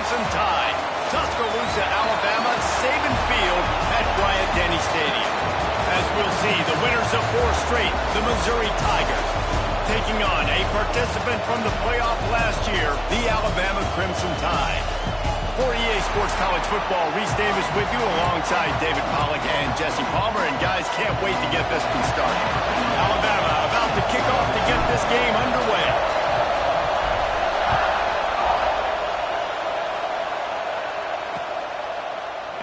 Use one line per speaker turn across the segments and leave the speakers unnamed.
Crimson Tide. Tuscaloosa, Alabama, Saban Field at Bryant-Denny Stadium. As we'll see, the winners of 4 straight, the Missouri Tigers, taking on a participant from the playoff last year, the Alabama Crimson Tide. For EA Sports College Football, Reese Davis with you alongside David Pollack and Jesse Palmer. And guys, can't wait to get this one started. Alabama about to kick off to get this game underway.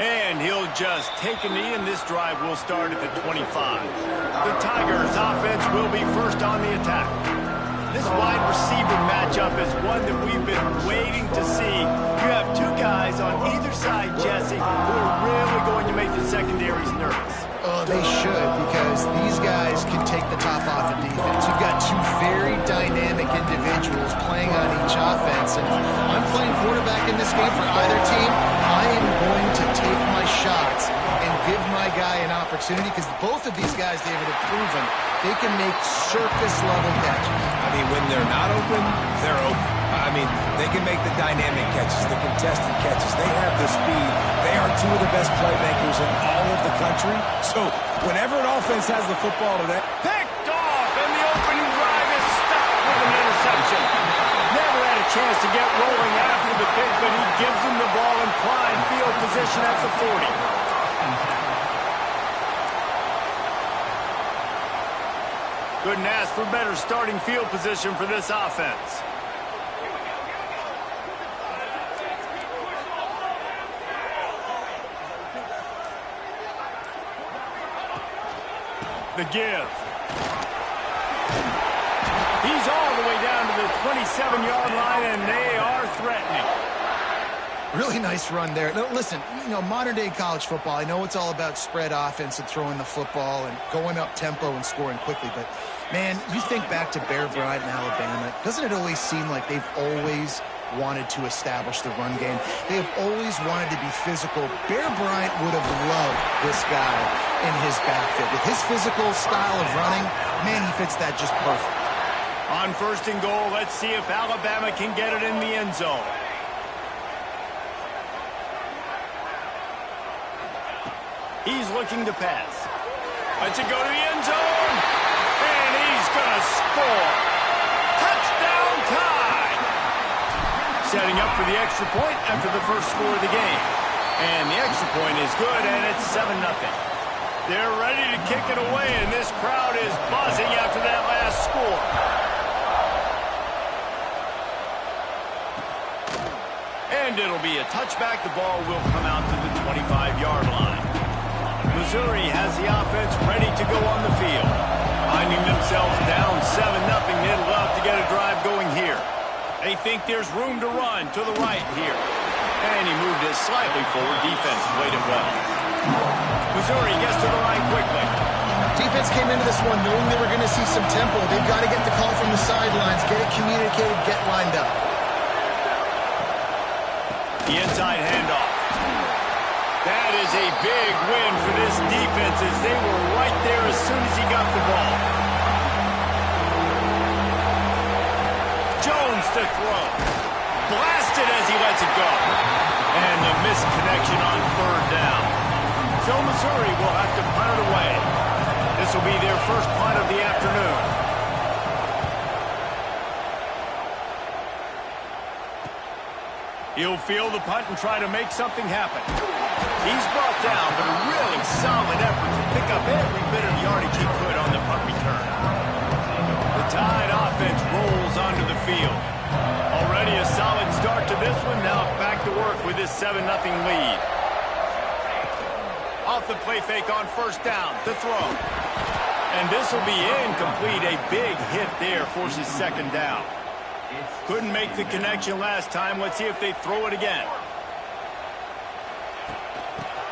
And he'll just take a knee, and this drive will start at the 25. The Tigers' offense will be first on the attack. This wide receiver matchup is one that we've been waiting to see. You have 2 guys on either side, Jesse, who are really going to make the secondaries nervous.
Oh, they should, because these guys can take the top off of defense. You've got 2 very dynamic individuals playing on each offense. And if I'm playing quarterback in this game for either team, I am going to take my shots and give my guy an opportunity, because both of these guys, David, have proven they can make circus-level catches.
I mean, when they're not open, they're open. I mean, they can make the dynamic catches, the contested catches. They have the speed. They are 2 of the best playmakers in all of the country. So whenever an offense has the football today,
picked off, and the opening drive is stopped with an interception. Never had a chance to get rolling after the pick, but he gives him the ball in prime field position at the 40. Couldn't ask for better starting field position for this offense. The give. He's all the way down to the 27-yard line, and they are threatening.
Really nice run there. Now, listen, modern-day college football, I know it's all about spread offense and throwing the football and going up tempo and scoring quickly, but, man, you think back to Bear Bryant in Alabama, doesn't it always seem like they've always wanted to establish the run game? They have always wanted to be physical. Bear Bryant would have loved this guy in his backfield. With his physical style of running, man, he fits that just perfect.
On 1st and goal, let's see if Alabama can get it in the end zone. He's looking to pass. Let's it go to the end zone. And he's going to score. Touchdown Tide. Setting up for the extra point after the first score of the game. And the extra point is good, and it's 7-0. They're ready to kick it away, and this crowd is buzzing after that last score. And it'll be a touchback. The ball will come out to the 25-yard line. Missouri has the offense ready to go on the field. Finding themselves down 7-0, they'd love to get a drive going here. They think there's room to run to the right here. And he moved it slightly forward. Defense played it well. Missouri gets to the line quickly.
Defense came into this one knowing they were going to see some tempo. They've got to get the call from the sidelines, get it communicated, get lined up.
The inside handoff. That is a big win for this defense, as they were right there as soon as he got the ball. Jones to throw. Blasted as he lets it go. And the missed connection on 3rd down. So Missouri will have to punt it away. This will be their first punt of the afternoon. He'll field the punt and try to make something happen. He's brought down, but a really solid effort to pick up every bit of yardage he could on the punt return. The Tide offense rolls onto the field. Already a solid start to this one. Now back to work with this 7-0 lead. Off the play fake on 1st down to throw. And this will be incomplete. A big hit there forces 2nd down. Couldn't make the connection last time. Let's see if they throw it again.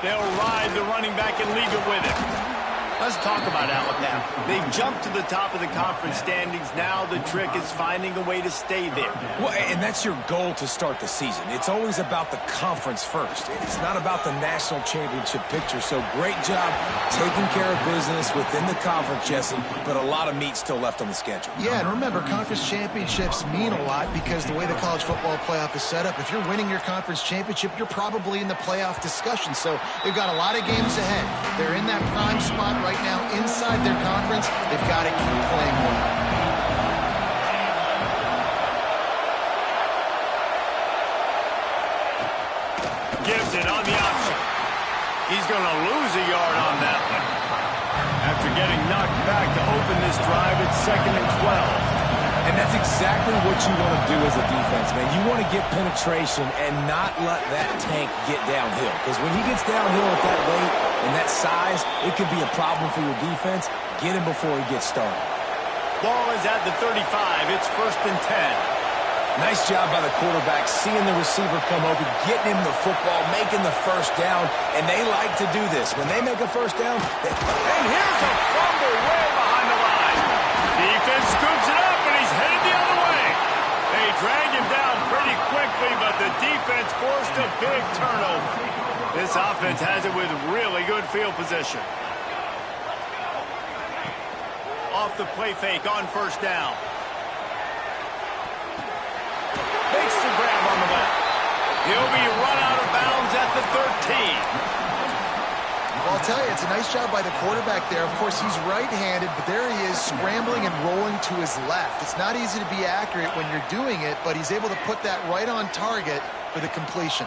They'll ride the running back and leave it with him. Let's talk about Alabama. They jumped to the top of the conference standings. Now the trick is finding a way to stay there.
Well, and that's your goal to start the season. It's always about the conference first. It's not about the national championship picture. So great job taking care of business within the conference, Jesse, but a lot of meat still left on the schedule.
Yeah, and remember, conference championships mean a lot because the way the college football playoff is set up, if you're winning your conference championship, you're probably in the playoff discussion. So they've got a lot of games ahead. They're in that prime spot right now inside their conference. They've got to keep playing well.
Gives it on the option. He's going to lose a yard on that one. After getting knocked back to open this drive, it's 2nd and 12.
And that's exactly what you want to do as a defense, man. You want to get penetration and not let that tank get downhill. Because when he gets downhill at that weight and that size, it could be a problem for your defense. Get him before he gets started.
Ball is at the 35. It's 1st and 10.
Nice job by the quarterback, seeing the receiver come open, getting him the football, making the first down, and they like to do this. When they make a first down,
and here's a fumble way behind the line. Defense scoops it up, and he's headed the other way. They drag him down pretty quickly, but the defense forced a big turnover. This offense has it with really good field position. Off the play fake on 1st down. Makes the grab on the left. He'll be run out of bounds at the 13.
Well, I'll tell you, it's a nice job by the quarterback there. Of course, he's right-handed, but there he is scrambling and rolling to his left. It's not easy to be accurate when you're doing it, but he's able to put that right on target for the completion.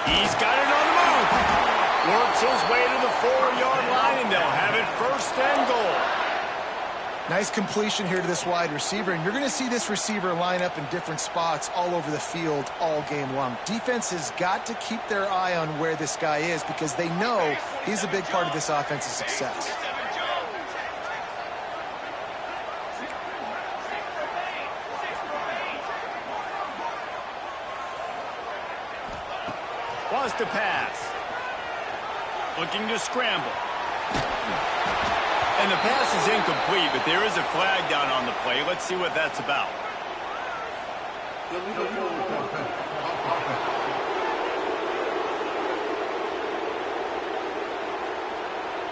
He's got it on the move. Works his way to the 4-yard line, and they'll have it 1st and goal.
Nice completion here to this wide receiver, and you're going to see this receiver line up in different spots all over the field all game long. Defense has got to keep their eye on where this guy is because they know he's a big part of this offense's success.
Wants to pass. Looking to scramble. And the pass is incomplete, but there is a flag down on the play. Let's see what that's about.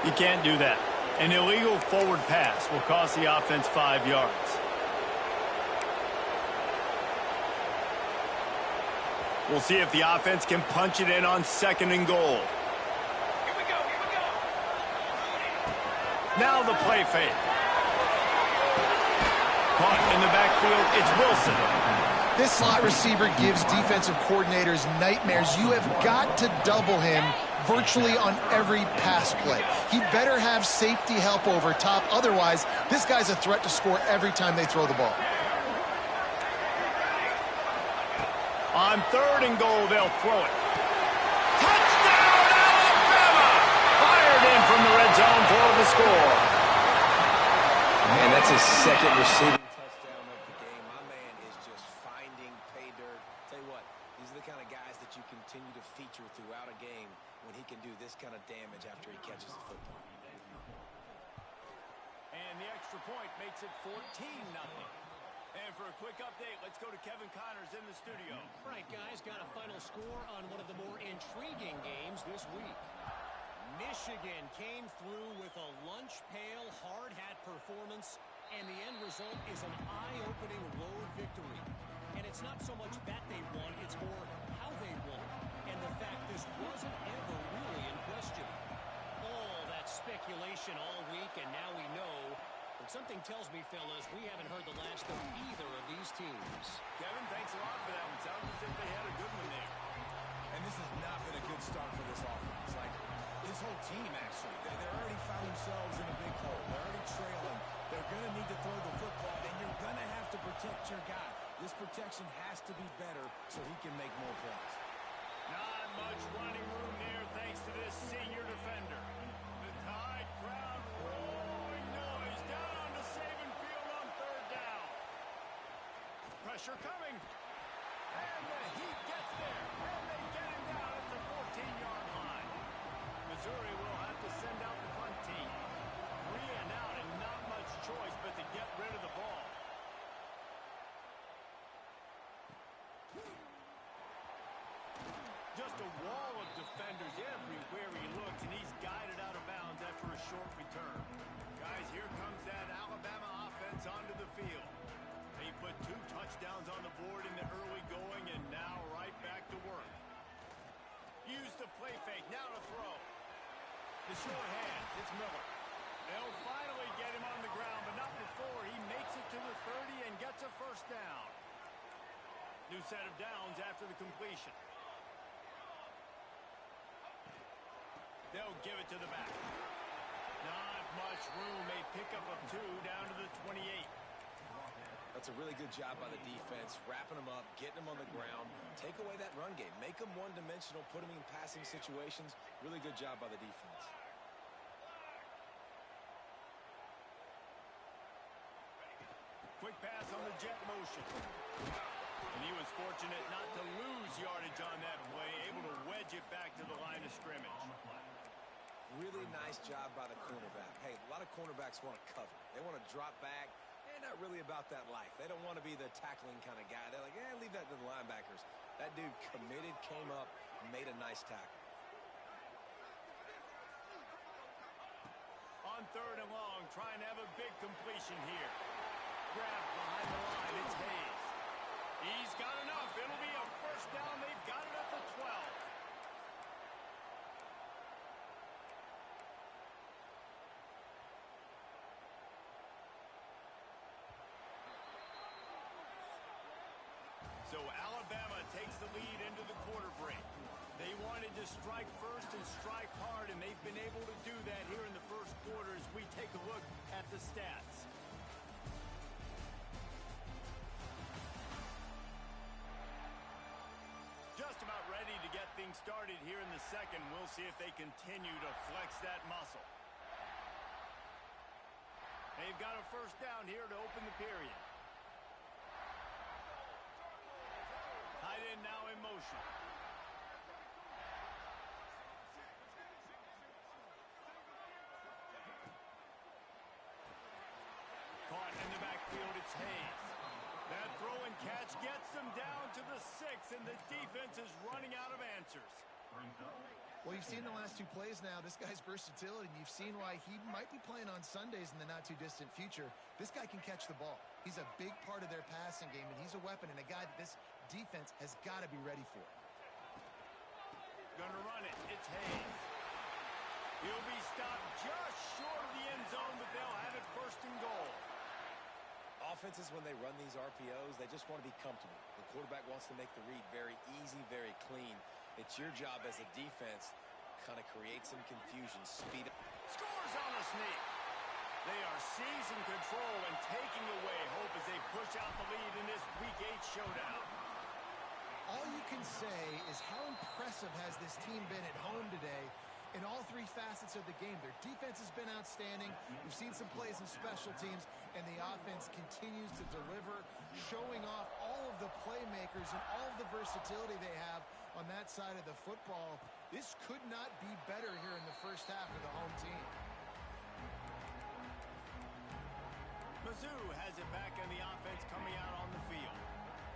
You can't do that. An illegal forward pass will cost the offense 5 yards. We'll see if the offense can punch it in on 2nd and goal. Now the play fake. Caught in the backfield, it's Wilson.
This slot receiver gives defensive coordinators nightmares. You have got to double him virtually on every pass play. He better have safety help over top. Otherwise, this guy's a threat to score every time they throw the ball.
On 3rd and goal, they'll throw it. Touchdown, Alabama! Fired in from the red zone for the score.
Man, that's his 2nd receiving touchdown of the game. My man is just finding pay dirt. Tell you what, these are the kind of guys that you continue to feature throughout a game when he can do this kind of damage after he catches the football.
And the extra point makes it 14-0. And for a quick update, let's go to Kevin Connors in the studio.
All right, guys, got a final score on one of the more intriguing games this week. Michigan came through with a lunch pail, hard hat performance, and the end result is an eye-opening road victory. And it's not so much that they won, it's more how they won. And the fact this wasn't ever really in question. All that speculation all week, and now we know. But something tells me, fellas, we haven't heard the last of either of these teams.
Kevin, thanks a lot for that one. Sounds as if they had a good one there.
And this has not been a good start for this offense. Like, this whole team, actually. They're already found themselves in a big hole. They're already trailing. They're going to need to throw the football, and you're going to have to protect your guy. This protection has to be better so he can make more plays.
Not much running room there thanks to this senior defender. The Tide crowd roaring noise down onto Saban Field on 3rd down. Pressure coming. And the Heat gets there. And they get him down at the 14-yard line. Missouri will have Just a wall of defenders everywhere he looks, and he's guided out of bounds after a short return. Guys, here comes that Alabama offense onto the field. They put 2 touchdowns on the board in the early going, and now right back to work. Use the play fake, now to throw. The short hands, it's Miller. They'll finally get him on the ground, but not before he makes it to the 30 and gets a first down. New set of downs after the completion. They'll give it to the back. Not much room. A pickup of 2 down to the 28.
That's a really good job by the defense, wrapping them up, getting them on the ground. Take away that run game. Make them one-dimensional, put them in passing situations. Really good job by the defense.
Quick pass on the jet motion. And he was fortunate not to lose yardage on that play, able to wedge it back to the line of scrimmage.
Really nice job by the cornerback. Hey, a lot of cornerbacks want to cover. They want to drop back. They're not really about that life. They don't want to be the tackling kind of guy. They're like, leave that to the linebackers. That dude committed, came up, made a nice tackle.
On 3rd and long, trying to have a big completion here. Grabbed behind the line, it's Hayes. He's got enough. It'll be a first down. They've got it at the 12. So Alabama takes the lead into the quarter break. They wanted to strike first and strike hard, and they've been able to do that here in the first quarter as we take a look at the stats. Just about ready to get things started here in the second. We'll see if they continue to flex that muscle. They've got a first down here to open the period. Tight end now in motion. Caught in the backfield, it's Hayes. That throw and catch gets them down to the 6, and the defense is running out of answers.
Well, you've seen the last 2 plays now. This guy's versatility, and you've seen why he might be playing on Sundays in the not-too-distant future. This guy can catch the ball. He's a big part of their passing game, and he's a weapon and a guy that this defense has got to be ready for.
Gonna run it. It's Hayes. He'll be stopped just short of the end zone, but they'll have it 1st and goal.
Offenses, when they run these RPOs, they just want to be comfortable. The quarterback wants to make the read very easy, very clean. It's your job as a defense kind of create some confusion, speed up.
Scores on the sneak. They are seizing control and taking away hope as they push out the lead in this Week 8 showdown.
All you can say is how impressive has this team been at home today in all 3 facets of the game. Their defense has been outstanding. We've seen some plays in special teams, and the offense continues to deliver, showing off all of the playmakers and all of the versatility they have on that side of the football. This could not be better here in the first half of the home team.
Mizzou has it back in the offense coming out on the field.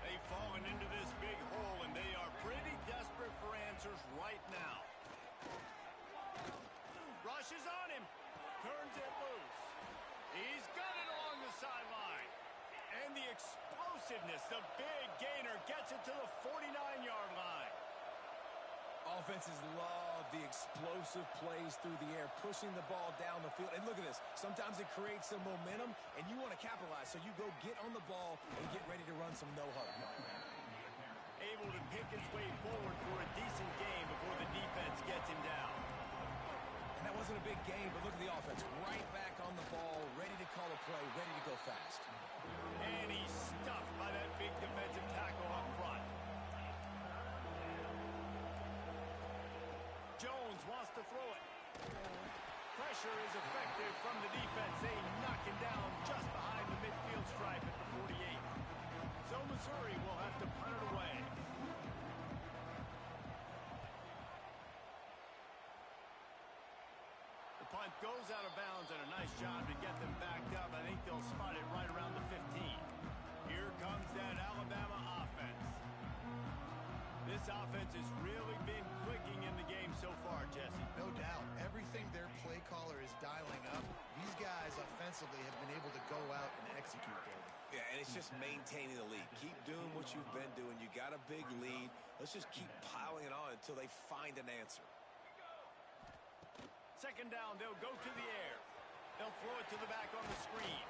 They've fallen into this big hole, and they are pretty desperate for answers right now. Rushes on him. Turns it loose. He's got it along the sideline. And the explosiveness, the big gainer, gets it to the 49-yard line.
Offenses love the explosive plays through the air, pushing the ball down the field. And look at this. Sometimes it creates some momentum, and you want to capitalize. So you go get on the ball and get ready to run some no-huddle.
Able to pick his way forward for a decent game before the defense gets him down.
And that wasn't a big game, but look at the offense. Right back on the ball, ready to call a play, ready to go fast.
And he's stuffed by that big defensive tackle up front. Jones wants to throw it. Pressure is effective from the defense. They knock him down just behind the midfield stripe at the 48. So Missouri will have to punt it away. The punt goes out of bounds, and a nice job to get them backed up. I think they'll spot it right around the 15. Here comes that Alabama offense. This This offense has really been clicking in the game so far, Jesse.
No doubt. Everything their play caller is dialing up, these guys offensively have been able to go out and execute, David.
Yeah, and it's just maintaining the lead. Keep doing what you've been doing. You got a big lead. Let's just keep piling it on until they find an answer.
Second down, they'll go to the air. They'll throw it to the back on the screen.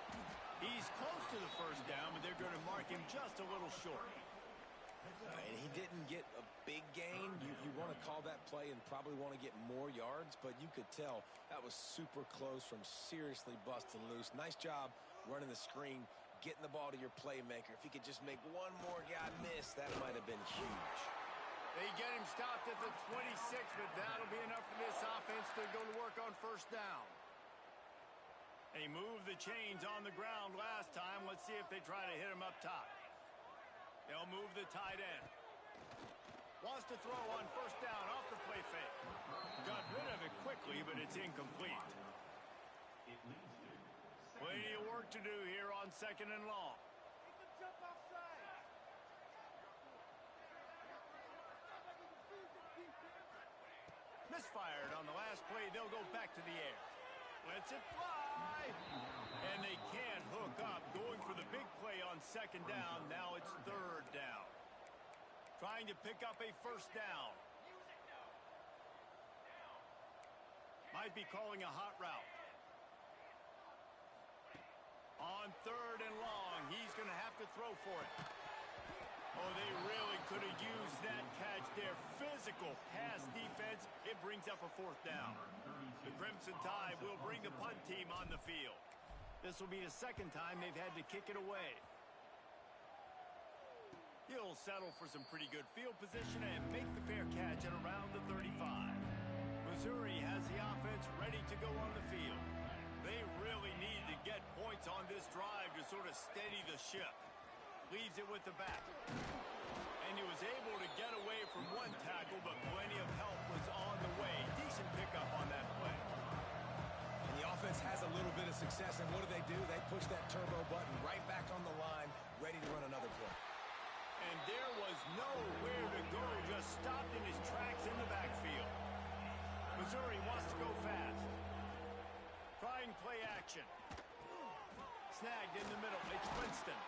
He's close to the first down, but they're going to mark him just a little short.
And he didn't get a big gain. You want to call that play and probably want to get more yards, but you could tell that was super close from seriously busting loose. Nice job running the screen, getting the ball to your playmaker. If he could just make one more guy miss, that might have been huge.
They get him stopped at the 26, but that'll be enough for this offense to go to work on first down. They moved the chains on the ground last time. Let's see if they try to hit him up top. They'll move the tight end. Wants to throw on first down off the play fake. Got rid of it quickly, but it's incomplete. Plenty of work to do here on second and long. Misfired on the last play. They'll go back to the air. Lets it fly. And they can't hook up. Going for the big play on second down. Now it's third down. Trying to pick up a first down. Might be calling a hot route. On third and long, he's going to have to throw for it. Oh, they really could have used that catch there. Physical pass defense. It brings up a fourth down. The Crimson Tide will bring the punt team on the field. This will be the second time they've had to kick it away. He'll settle for some pretty good field position and make the fair catch at around the 35. Missouri has the offense ready to go on the field. They really need to get points on this drive to sort of steady the ship. Leaves it with the back. And he was able to get away from one tackle, but plenty of help was on the way. Decent pickup on that play.
And the offense has a little bit of success, and what do? They push that turbo button right back on the line, ready to run another play.
And there was nowhere to go, just stopped in his tracks in the backfield. Missouri wants to go fast. Trying play action. Snagged in the middle. It's Winston.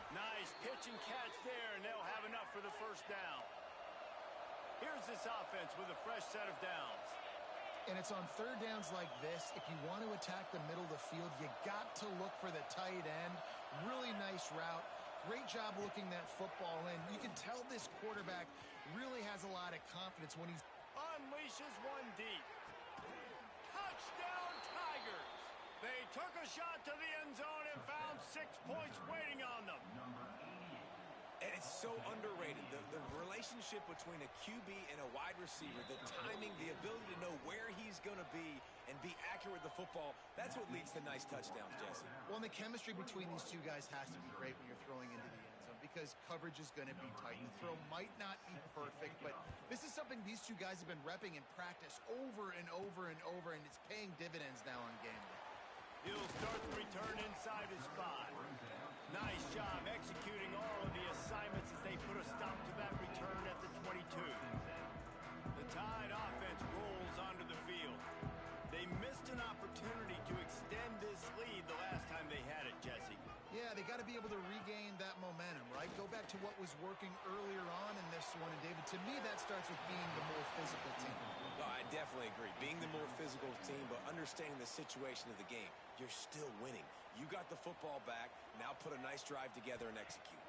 Nice pitch and catch there, and they'll have enough for the first down. Here's this offense with a fresh set of downs.
And it's on third downs like this. If you want to attack the middle of the field, you got to look for the tight end. Really nice route. Great job looking that football in. You can tell this quarterback really has a lot of confidence when he's
unleashes one deep. Touchdown Tigers! They took a shot to the end zone and found 6 points waiting on them.
And it's so underrated. The relationship between a QB and a wide receiver, the timing, the ability to know where he's going to be and be accurate with the football, that's what leads to nice touchdowns, Jesse.
Well, and the chemistry between these two guys has to be great when you're throwing into the end zone because coverage is going to be tight. The throw might not be perfect, but this is something these two guys have been repping in practice over and over and over, and it's paying dividends now on game day.
He'll start the return inside his spot. Nice job executing all of the assignments as they put a stop to that return at the 22. The Tide offense rolls onto the field. They missed an opportunity to extend this lead the last time they had it, Jesse.
Yeah, they got to be able to regain that momentum, right? Go back to what was working earlier on in this one. And, David, to me, that starts with being the more physical team.
No, I definitely agree. Being the more physical team, but understanding the situation of the game. You're still winning. You got the football back. Now put a nice drive together and execute.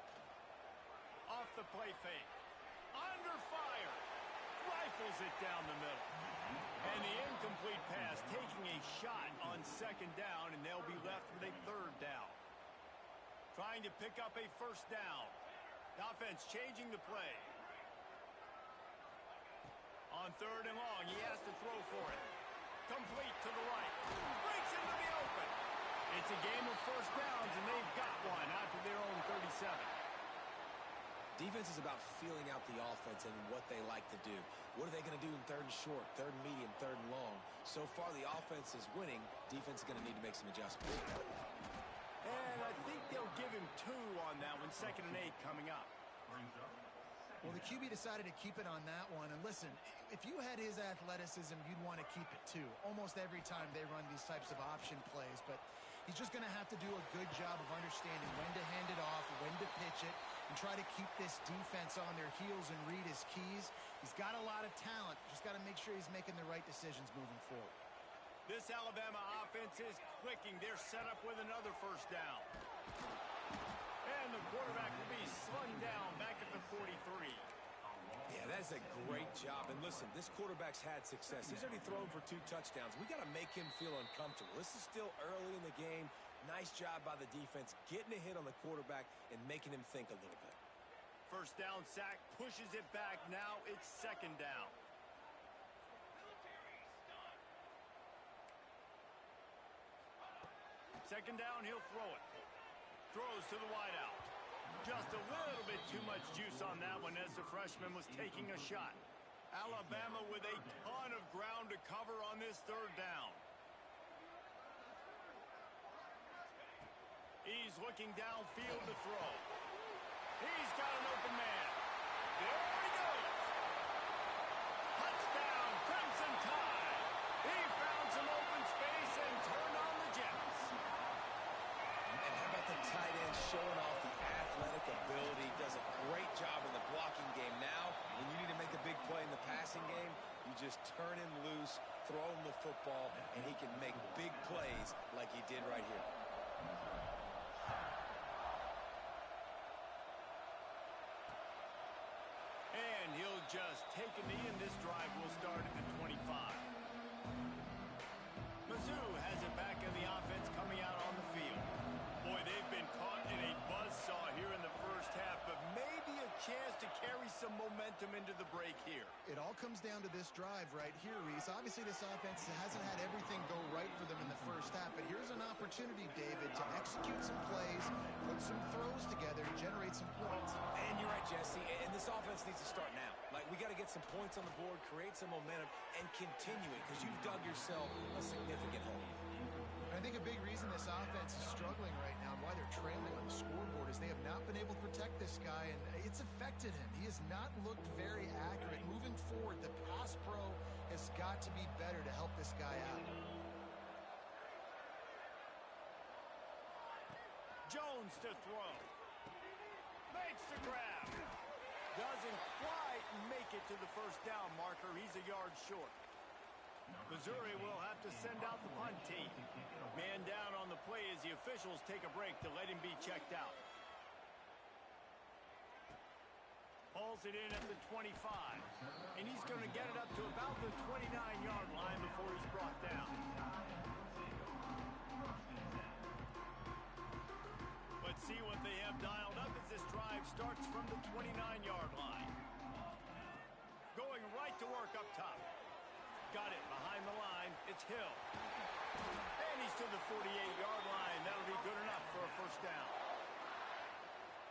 Off the play fake. Under fire. Rifles it down the middle. And the incomplete pass taking a shot on second down, and they'll be left with a third down. Trying to pick up a first down. The offense changing the play. On third and long, he has to throw for it. Complete to the right. Breaks into the open. It's a game of first downs, and they've got one out to their own 37.
Defense is about feeling out the offense and what they like to do. What are they going to do in third and short, third and medium, third and long? So far, the offense is winning. Defense is going to need to make some adjustments.
And I think they'll give him 2 on that one. 2nd and 8 coming up.
Well, the QB decided to keep it on that one. And listen, if you had his athleticism, you'd want to keep it too. Almost every time they run these types of option plays. But he's just going to have to do a good job of understanding when to hand it off, when to pitch it, and try to keep this defense on their heels and read his keys. He's got a lot of talent. Just got to make sure he's making the right decisions moving forward.
This Alabama offense is clicking. They're set up with another first down. And the quarterback will be slung down back at the 43.
Yeah, that's a great job. And listen, this quarterback's had success. He's already thrown for 2 touchdowns. We got to make him feel uncomfortable. This is still early in the game. Nice job by the defense, getting a hit on the quarterback and making him think a little bit.
First down sack, pushes it back. Now it's second down. Second down, he'll throw it. Throws to the wideout. Just a little bit too much juice on that one as the freshman was taking a shot. Alabama with a ton of ground to cover on this third down. He's looking downfield to throw. He's got an open man. There he goes. Touchdown, Crimson Tide. He found some open space and turned on the Jets.
And how about the tight end showing off the athletic ability? Does a great job in the blocking game. Now, when you need to make a big play in the passing game, you just turn him loose, throw him the football, and he can make big plays like he did right here.
And he'll just take a knee, and this drive will start at the 25. Mizzou has it back in the offense coming out on the field. Boy, they've been caught in a buzzsaw here in the first half, but maybe a chance to carry some momentum into the break here.
It all comes down to this drive right here, Reese. Obviously, this offense hasn't had everything go right for them in the first half, but here's an opportunity, David, to execute some plays, put some throws together, generate some points.
And you're right, Jesse, and this offense needs to start now. Like, we got to get some points on the board, create some momentum, and continue it, because you've dug yourself a significant hole.
I think a big reason this offense is struggling right now and why they're trailing on the scoreboard is they have not been able to protect this guy, and it's affected him. He has not looked very accurate. Moving forward, the pass pro has got to be better to help this guy out.
Jones to throw. Makes the grab. Doesn't quite make it to the first down marker. He's a yard short. Missouri will have to send out the punt team. Man down on the play as the officials take a break to let him be checked out. Pulls it in at the 25. And he's going to get it up to about the 29-yard line before he's brought down. Let's see what they have dialed up as this drive starts from the 29-yard line. Going right to work up top. Got it behind the line. It's Hill. And he's to the 48-yard line. That'll be good enough for a first down.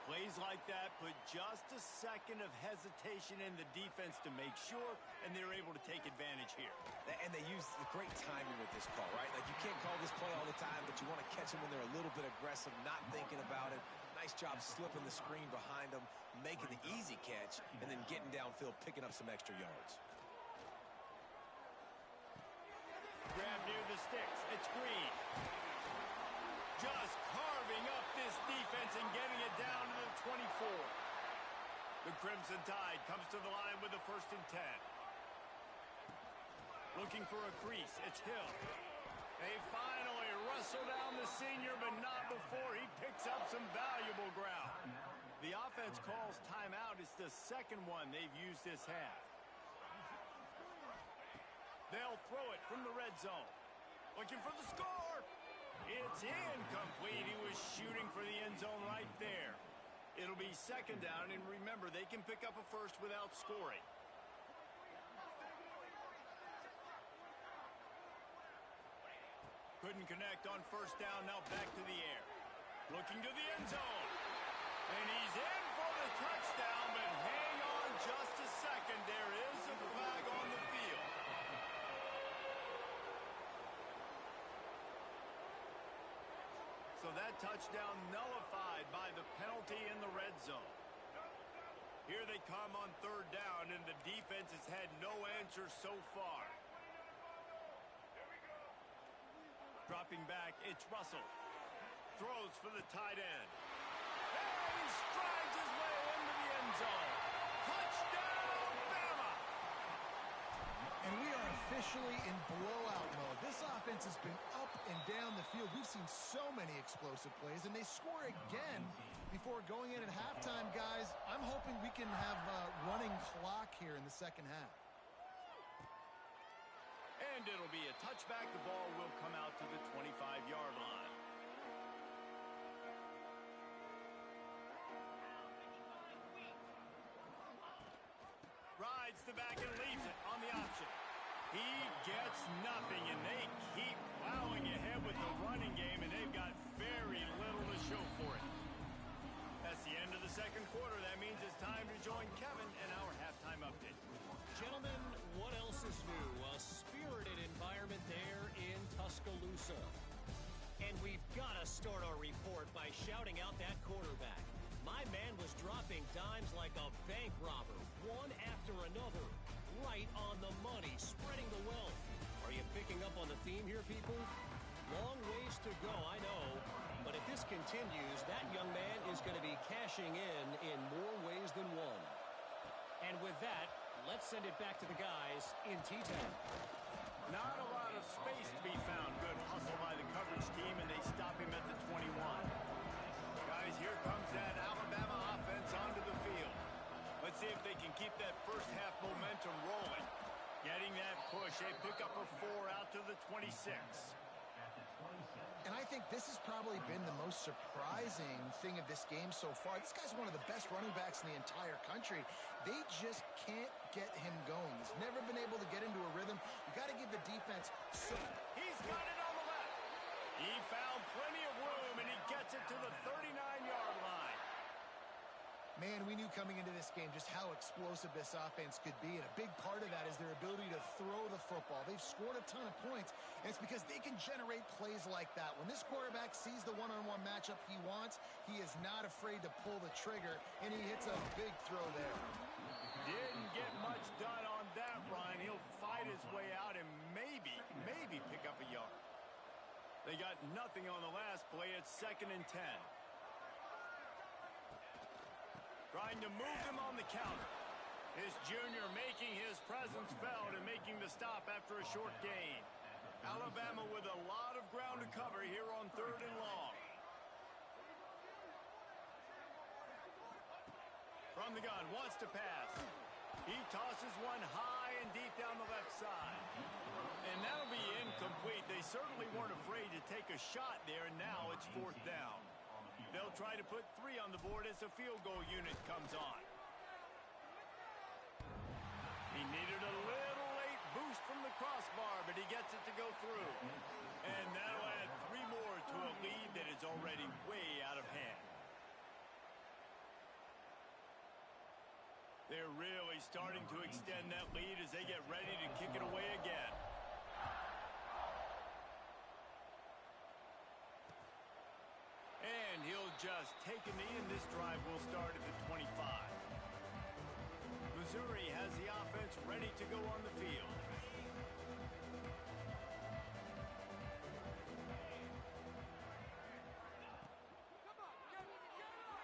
Plays like that put just a second of hesitation in the defense to make sure, and they're able to take advantage here.
And they use the great timing with this call, right? Like, you can't call this play all the time, but you want to catch them when they're a little bit aggressive, not thinking about it. Nice job slipping the screen behind them, making the easy catch, and then getting downfield, picking up some extra yards.
Grab near the sticks. It's Green. Just carving up this defense and getting it down to the 24. The Crimson Tide comes to the line with the 1st and 10. Looking for a crease. It's Hill. They finally wrestle down the senior, but not before he picks up some valuable ground. The offense calls timeout. It's the second one they've used this half. They'll throw it from the red zone. Looking for the score. It's incomplete. He was shooting for the end zone right there. It'll be second down, and remember, they can pick up a first without scoring. Couldn't connect on first down. Now back to the air. Looking to the end zone. And he's in for the touchdown, but hang on just a second. There is a flag on the field. So that touchdown nullified by the penalty in the red zone. Here they come on third down, and the defense has had no answers so far. Dropping back, it's Russell. Throws for the tight end. And he strides his way into the end zone. Touchdown, Bama!
And we are officially in blowout mode. This offense has been up and down the field. We've seen so many explosive plays, and they score again before going in at halftime, guys. I'm hoping we can have a running clock here in the second half.
And it'll be a touchback. The ball will come out to the 25-yard line. Rides the back and leaves it on the option. He gets nothing, and they keep plowing ahead with the running game, and they've got very little to show for it. That's the end of the second quarter. That means it's time to join Kevin in our halftime update.
Gentlemen, what else is new? A spirited environment there in Tuscaloosa. And we've got to start our report by shouting out that quarterback. My man was dropping dimes like a bank robber, one after another, right on the money, spreading the wealth. Are you picking up on the theme here, people? Long ways to go, I know. But if this continues, that young man is going to be cashing in more ways than one. And with that, let's send it back to the guys in T-10.
Not a lot of space to be found. Good hustle by the coverage team, and they stop him at the 21. Guys, here comes that Alabama offense onto the field. Let's see if they can keep that first half momentum rolling. Getting that push, a pickup of 4 out to the 26.
And I think this has probably been the most surprising thing of this game so far. This guy's one of the best running backs in the entire country. They just can't get him going. He's never been able to get into a rhythm. You got to give the defense some.
He's got it on the left. He found plenty of room, and he gets it to the 39-yard line.
Man, we knew coming into this game just how explosive this offense could be, and a big part of that is their ability to throw the football. They've scored a ton of points, and it's because they can generate plays like that. When this quarterback sees the one-on-one matchup he wants, he is not afraid to pull the trigger, and he hits a big throw there.
Didn't get much done on that run. He'll fight his way out and maybe pick up a yard. They got nothing on the last play. It's 2nd and 10. Trying to move them on the counter. His junior making his presence felt and making the stop after a short gain. Alabama with a lot of ground to cover here on 3rd and long. From the gun, wants to pass. He tosses one high and deep down the left side. And that'll be incomplete. They certainly weren't afraid to take a shot there, and now it's 4th down. They'll try to put 3 on the board as the field goal unit comes on. He needed a little late boost from the crossbar, but he gets it to go through. And that'll add 3 more to a lead that is already way out of hand. They're really starting to extend that lead as they get ready to kick it away again. And he'll just take a knee, and this drive will start at the 25. Missouri has the offense ready to go on the field.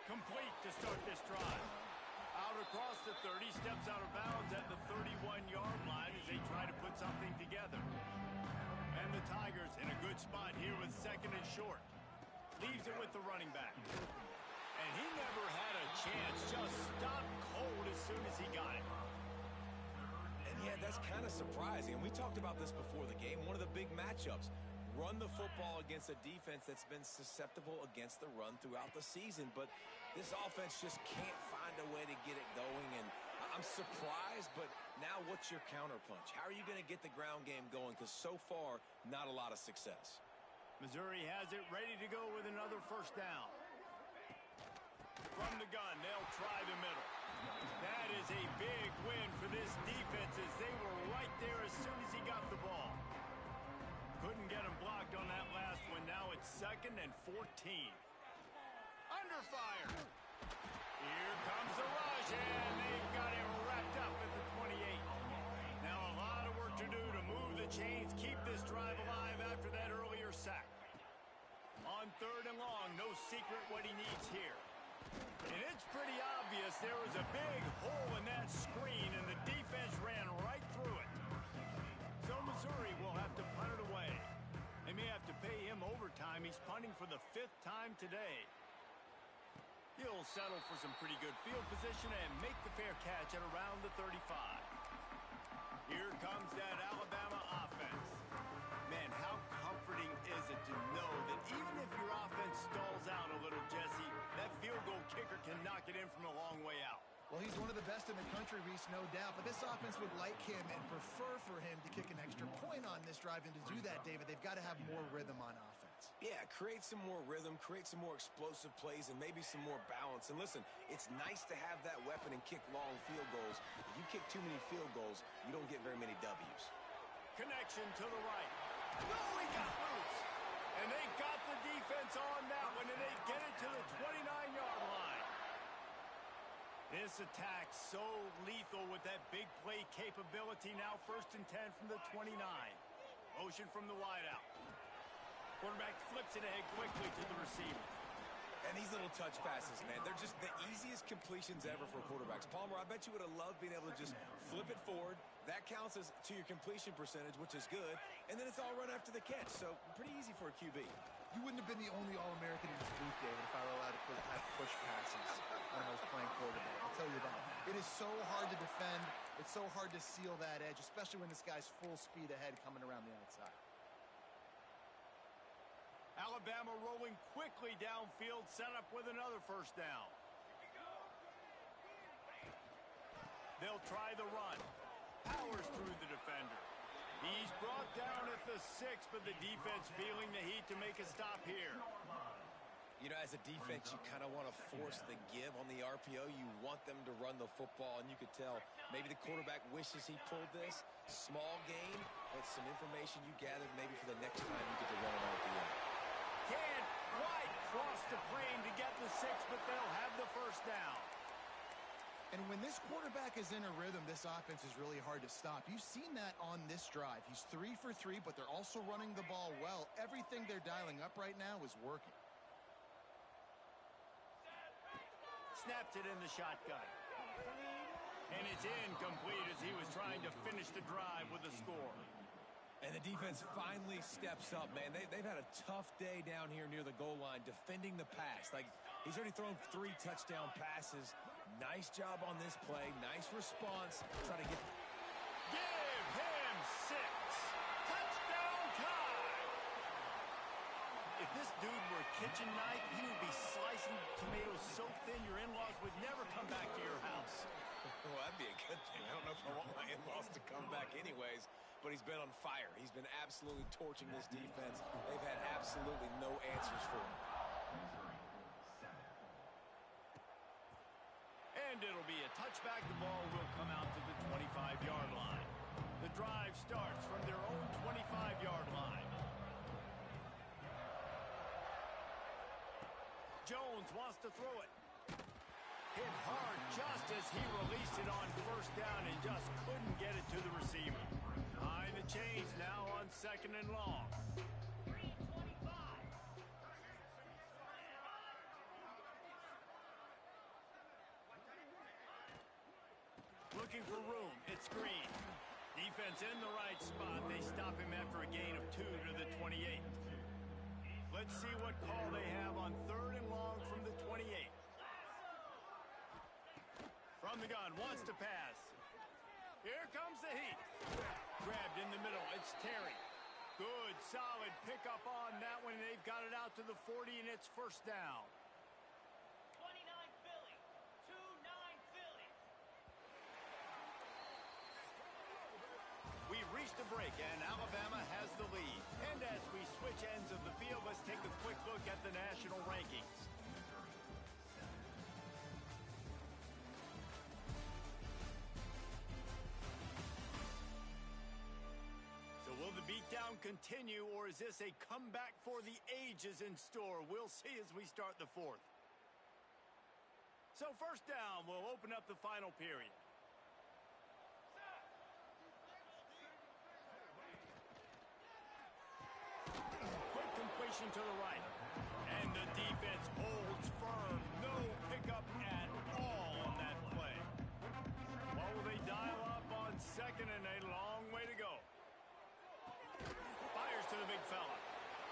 Complete to start this drive. Out across the 30, steps out of bounds at the 31-yard line as they try to put something together. And the Tigers in a good spot here with 2nd and short. Leaves it with the running back. And he never had a chance. Just stopped cold as soon as he got it.
And yeah, that's kind of surprising. And we talked about this before the game. One of the big matchups. Run the football against a defense that's been susceptible against the run throughout the season. But this offense just can't find a way to get it going. And I'm surprised, but now what's your counterpunch? How are you going to get the ground game going? Because so far, not a lot of success.
Missouri has it ready to go with another 1st down. From the gun, they'll try the middle. That is a big win for this defense as they were right there as soon as he got the ball. Couldn't get him blocked on that last one. Now it's 2nd and 14. Under fire. Here comes the rush, and they've got him wrapped up at the 28. Now a lot of work to do to move the chains, keep this drive alive after that earlier sack. On 3rd and long, no secret what he needs here. And it's pretty obvious there was a big hole in that screen, and the defense ran right through it. So Missouri will have to punt it away. They may have to pay him overtime. He's punting for the 5th time today. He'll settle for some pretty good field position and make the fair catch at around the 35. Here comes that Alabama offense. Man, how comforting is it to know that even if your offense stalls out a little, Jesse, that field goal kicker can knock it in from a long way out.
Well, he's one of the best in the country, Reese, no doubt. But this offense would like him and prefer for him to kick an extra point on this drive. And to do that, David, they've got to have more rhythm on offense.
Yeah, create some more rhythm, create some more explosive plays, and maybe some more balance. And listen, it's nice to have that weapon and kick long field goals. If you kick too many field goals, you don't get very many W's.
Connection to the right. No, he got loose. And they got the defense on that one, and they get it to the 29-yard line. This attack so lethal with that big play capability. Now 1st and 10 from the 29. Motion from the wideout. Quarterback flips it ahead quickly to the receiver.
And these little touch passes, man, they're just the easiest completions ever for quarterbacks. Palmer, I bet you would have loved being able to just flip it forward. That counts as to your completion percentage, which is good. And then it's all run after the catch, so pretty easy for a QB.
You wouldn't have been the only All-American in this booth, David, if I were allowed to have push passes when I was playing quarterback. I'll tell you that. It is so hard to defend. It's so hard to seal that edge, especially when this guy's full speed ahead coming around the outside.
Alabama rolling quickly downfield, set up with another 1st down. They'll try the run. Powers through the defender. He's brought down at the 6, but the defense feeling the heat to make a stop here.
You know, as a defense, you kind of want to force the give on the RPO. You want them to run the football, and you could tell maybe the quarterback wishes he pulled this. Small gain, but some information you gathered maybe for the next time you get to run an RPO.
Can't quite cross the plane to get the 6, but they'll have the 1st down.
And when this quarterback is in a rhythm, this offense is really hard to stop. You've seen that on this drive. He's 3 for 3, but they're also running the ball well. Everything they're dialing up right now is working.
Snaps it in the shotgun. And it's incomplete as he was trying to finish the drive with a score.
And the defense finally steps up, man. They've had a tough day down here near the goal line defending the pass. Like, he's already thrown 3 touchdown passes. Nice job on this play. Nice response. Try to get...
Give him 6. Touchdown time. If this dude were a kitchen knife, he would be slicing tomatoes so thin your in-laws would never come back to your house.
Well, that'd be a good thing. I don't know if I want my in-laws to come back anyways, but he's been on fire. He's been absolutely torching this defense. They've had absolutely no answers for him.
And it'll be a touchback. The ball will come out to the 25-yard line. The drive starts from their own 25-yard line. Jones wants to throw it. Hit hard just as he released it on 1st down and just couldn't get it to the receiver. Behind the chains now on 2nd and long. Looking for room. It's Green. Defense in the right spot. They stop him after a gain of 2 to the 28. Let's see what call they have on 3rd and long from the 28. From the gun, wants to pass. Here comes the heat. Grabbed in the middle, it's Terry. Good, solid pickup on that one. They've got it out to the 40, and it's 1st down.
29 Philly, 2-9 Philly.
We've reached a break, and Alabama has the lead. And as we switch ends of the field, let's take a quick look at the national rankings. So will the beatdown continue, or is this a comeback for the ages in store? We'll see as we start the 4th. So first down will open up the final period. Quick completion to the right. And the defense holds firm. No pickup at all on that play. What will they dial up on second and a long way to go? Fires to the big fella.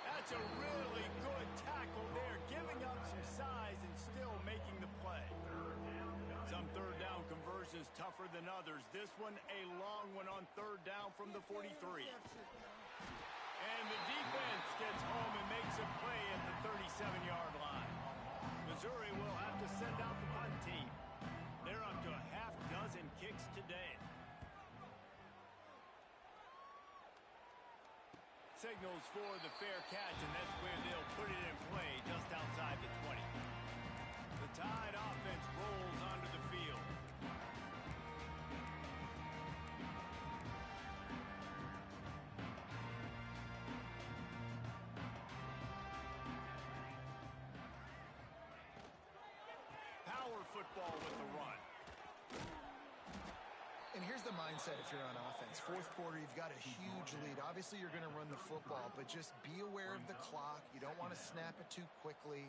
That's a really good tackle there, giving up some size and still making the play. Some third down conversions tougher than others. This one a long one on third down from the 43. And the defense gets home and makes a play at the 37-yard line. Missouri will have to send out the punt team. They're up to a half dozen kicks today. Signals for the fair catch, and that's where they'll put it in play just outside the 20. The Tide offense rolls onto the field. Power football with the run.
And here's the mindset if you're on offense. Fourth quarter, you've got a huge lead. Obviously, you're going to run the football, but just be aware of the clock. You don't want to snap it too quickly.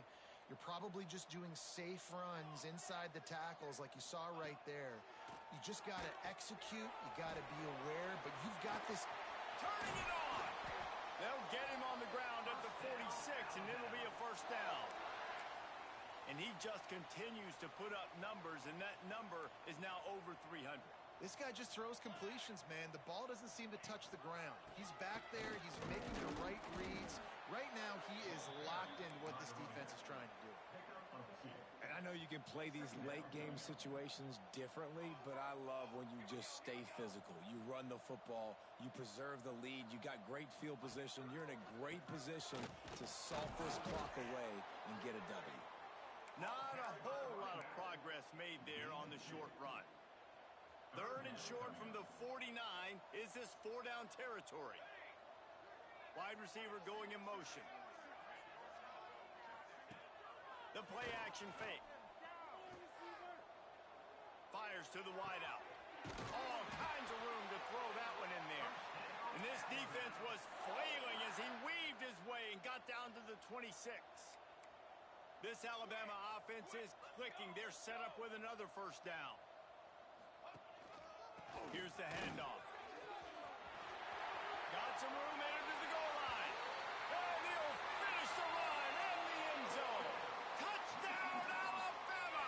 You're probably just doing safe runs inside the tackles like you saw right there. You just got to execute. You got to be aware, but you've got this.
Turning it on. They'll get him on the ground at the 46, and it'll be a first down. And he just continues to put up numbers, and that number is now over 300.
This guy just throws completions, man. The ball doesn't seem to touch the ground. He's back there. He's making the right reads. Right now, he is locked into what this defense is trying to do.
And I know you can play these late-game situations differently, but I love when you just stay physical. You run the football. You preserve the lead. You got great field position. You're in a great position to salt this clock away and get a W.
Not a whole lot of progress made there on the short run. Third and short from the 49 is this four-down territory. Wide receiver going in motion. The play-action fake. Fires to the wideout. All kinds of room to throw that one in there. And this defense was flailing as he weaved his way and got down to the 26. This Alabama offense is clicking. They're set up with another first down. Here's the handoff. Got some room headed to the goal line. And he'll finish the run in the end zone. Touchdown, Alabama!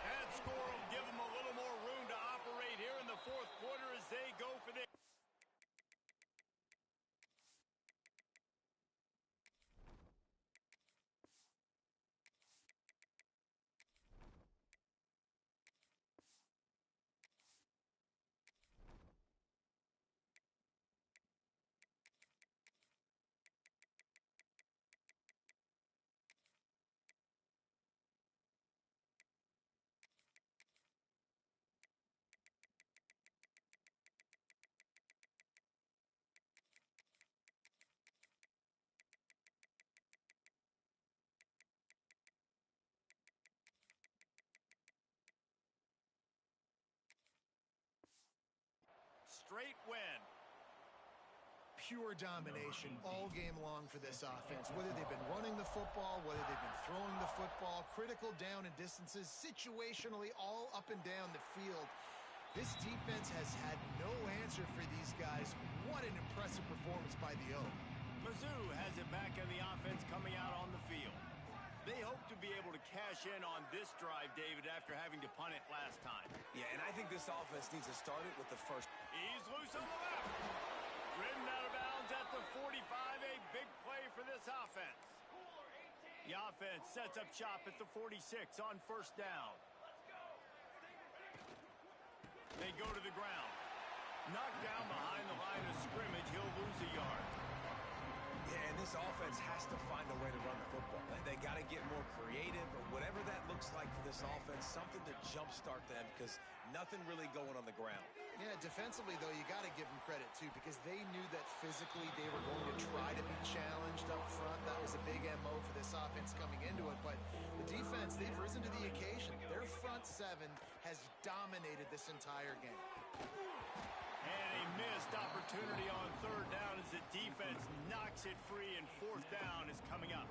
That score will give them a little more room to operate here in the fourth quarter as they go for this. Straight win.
Pure domination all game long for this offense. Whether they've been running the football, whether they've been throwing the football, critical down and distances, situationally all up and down the field. This defense has had no answer for these guys. What an impressive performance by the O.
Mizzou has it back in the offense coming out on the field. They hope to be able to cash in on this drive, David, after having to punt it last time.
Yeah, and I think this offense needs to start it with the first.
He's loose on the left. Ridden out of bounds at the 45. A big play for this offense. The offense sets up shop at the 46 on first down. They go to the ground. Knocked down behind the line of scrimmage. He'll lose a yard.
Yeah, and this offense has to find a way to run the football. They got to get more creative or whatever that looks like for this offense, something to jumpstart them, because Nothing really going on the ground.
Yeah, defensively, though, you got to give them credit, too, because they knew that physically they were going to try to be challenged up front. That was a big MO for this offense coming into it. But the defense, they've risen to the occasion. Their front seven has dominated this entire game.
And a missed opportunity on third down as the defense knocks it free, and fourth down is coming up.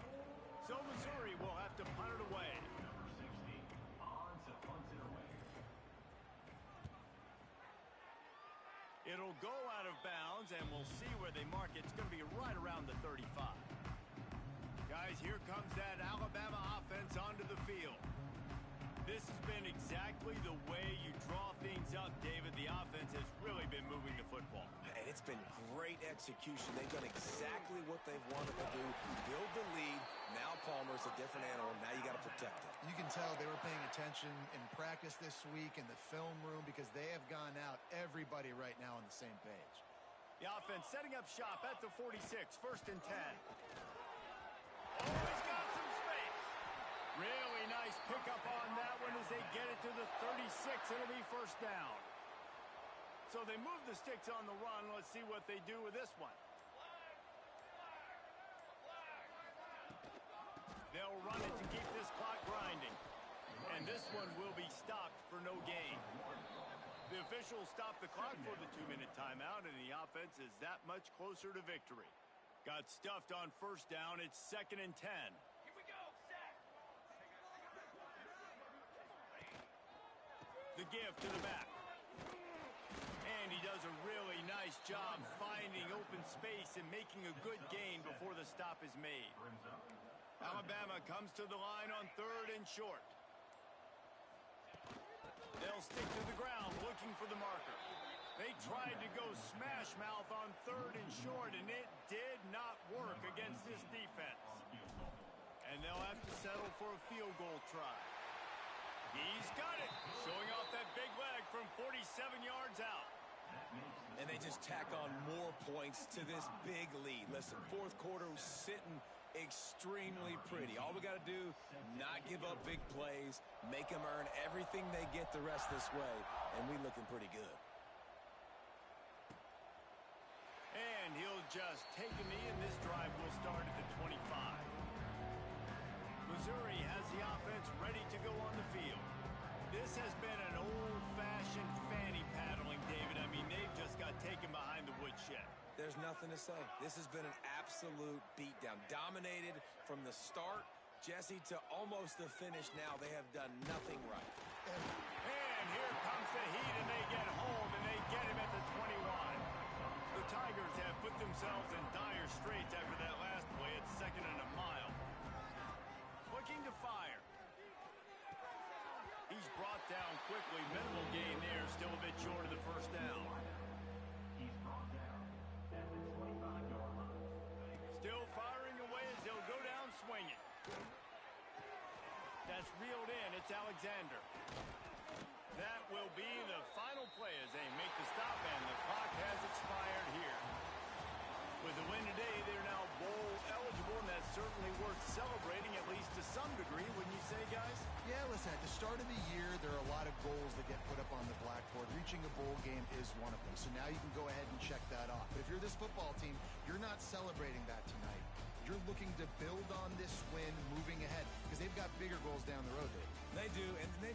So Missouri will have to punt it away.
Number 60 on to punt it away.
It'll go out of bounds, and we'll see where they mark it. It's going to be right around the 35. Guys, here comes that Alabama offense onto the field. This has been exactly the way you draw things up, David. The offense has really been moving the football.
And it's been great execution. They've done exactly what they've wanted to do. Build the lead. Now Palmer's a different animal. Now you got to protect it.
You can tell they were paying attention in practice this week in the film room because they have gone out, everybody right now on the same page.
The offense setting up shop at the 46, 1st and 10. Oh, he's got some space. Really nice pickup on that one as they get it to the 36. It'll be first down. So they move the sticks on the run. Let's see what they do with this one. They'll run it to keep this clock grinding. And this one will be stopped for no gain. The officials stop the clock for the 2-minute timeout, and the offense is that much closer to victory. Got stuffed on first down. It's 2nd and 10.
Here we go, set.
The give to the back. And he does a really nice job finding open space and making a good gain before the stop is made. Alabama comes to the line on 3rd and short. They'll stick to the ground looking for the marker. They tried to go smash mouth on 3rd and short, and it did not work against this defense. And they'll have to settle for a field goal try. He's got it, showing off that big leg from 47 yards out.
And they just tack on more points to this big lead. Listen, fourth quarter was sitting extremely pretty. All we got to do, not give up big plays, make them earn everything they get the rest this way, and we looking pretty good.
And he'll just take a knee, and this drive will start at the 25. Missouri has the offense ready to go on the field. This has been an old-fashioned fanny paddling, David. I mean, they've just got taken behind the woodshed.
There's nothing to say. This has been an absolute beatdown. Dominated from the start, Jesse, to almost the finish now. They have done nothing right.
And here comes the heat, and they get home, and they get him at the 21. The Tigers have put themselves in dire straits after that last play at 2nd and a mile. Looking to fire. He's brought down quickly. Minimal gain there. Still a bit short of the first down.
He's brought down at the 25-yard line.
Still firing away as he'll go down swinging. That's reeled in. It's Alexander. That will be the final play as they make the stop, and the clock has expired here. With the win today, they're now bowl eligible, and that's certainly worth celebrating, at least to some degree, wouldn't you say, guys?
Yeah, listen, at the start of the year, there are a lot of goals that get put up on the blackboard. Reaching a bowl game is one of them. So now you can go ahead and check that off. But if you're this football team, you're not celebrating that tonight. You're looking to build on this win moving ahead because they've got bigger goals down the road, Dave.
They do, and they've